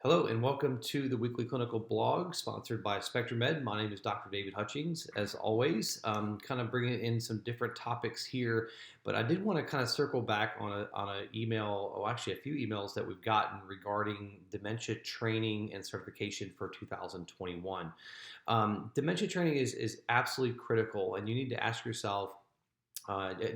Hello and welcome to the weekly clinical blog sponsored by Spectrum Med. My name is Dr. David Hutchings. As always, kind of bringing in some different topics here, but I did want to kind of circle back on a email, actually a few emails that we've gotten regarding dementia training and certification for 2021. Dementia training is absolutely critical, and you need to ask yourself,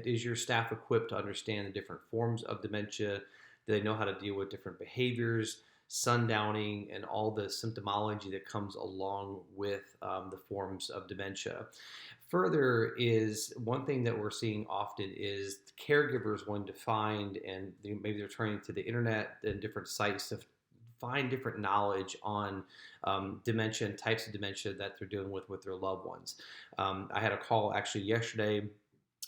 is your staff equipped to understand the different forms of dementia? Do they know how to deal with different behaviors, sundowning, and all the symptomology that comes along with the forms of dementia? Further, is one thing that we're seeing often is caregivers wanting to find, and maybe they're turning to the internet and different sites to find different knowledge on dementia and types of dementia that they're dealing with their loved ones. I had a call actually yesterday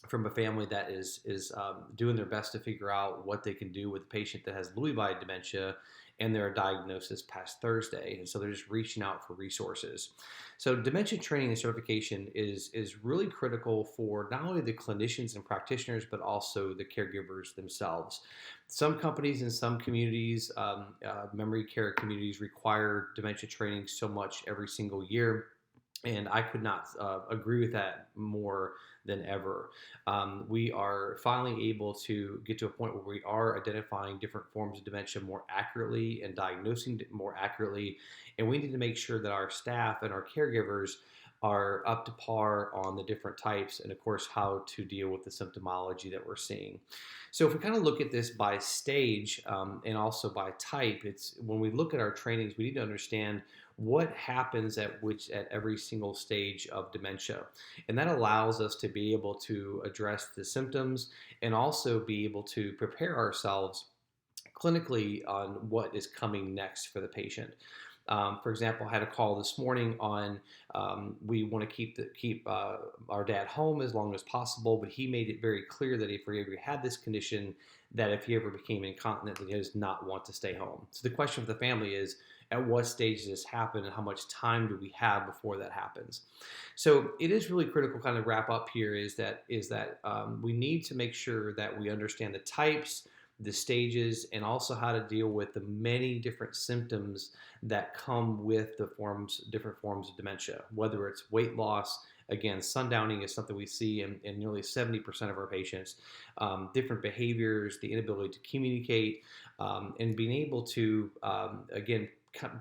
from a family that is doing their best to figure out what they can do with a patient that has Lewy body dementia, and their diagnosis past Thursday, and so they're just reaching out for resources. So dementia training and certification is really critical for not only the clinicians and practitioners, but also the caregivers themselves. Some companies and some communities, memory care communities, require dementia training so much every single year. And I could not agree with that more than ever. We are finally able to get to a point where we are identifying different forms of dementia more accurately and diagnosing it more accurately. And we need to make sure that our staff and our caregivers are up to par on the different types and, of course, how to deal with the symptomology that we're seeing. So if we kind of look at this by stage and also by type, it's when we look at our trainings, we need to understand what happens at every single stage of dementia, and that allows us to be able to address the symptoms and also be able to prepare ourselves clinically on what is coming next for the patient. For example, I had a call this morning on we want to keep our dad home as long as possible, but he made it very clear that if we ever had this condition, that if he ever became incontinent, that he does not want to stay home. So the question for the family is, at what stage does this happen, and how much time do we have before that happens? So it is really critical. Kind of wrap up here is that we need to make sure that we understand the types, the stages, and also how to deal with the many different symptoms that come with the different forms of dementia, whether it's weight loss. Again, sundowning is something we see in nearly 70% of our patients. Different behaviors, the inability to communicate, and being able to, again,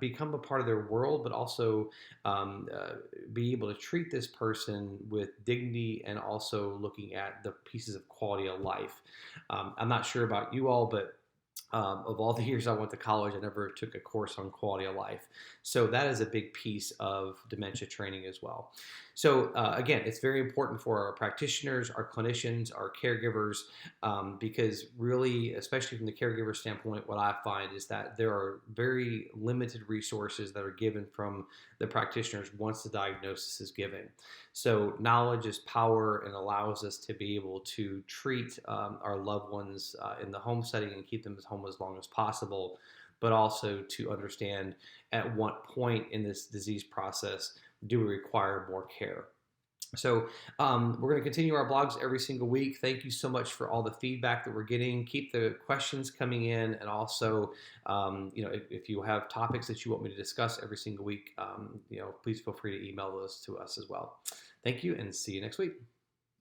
become a part of their world, but also be able to treat this person with dignity and also looking at the pieces of quality of life. I'm not sure about you all, but of all the years I went to college, I never took a course on quality of life. So that is a big piece of dementia training as well. So again, it's very important for our practitioners, our clinicians, our caregivers, because really, especially from the caregiver standpoint, what I find is that there are very limited resources that are given from the practitioners once the diagnosis is given. So knowledge is power and allows us to be able to treat our loved ones in the home setting and keep them at home as long as possible, but also to understand at what point in this disease process do we require more care. So we're going to continue our blogs every single week. Thank you so much for all the feedback that we're getting. Keep the questions coming in, and also, if you have topics that you want me to discuss every single week, please feel free to email those to us as well. Thank you, and see you next week.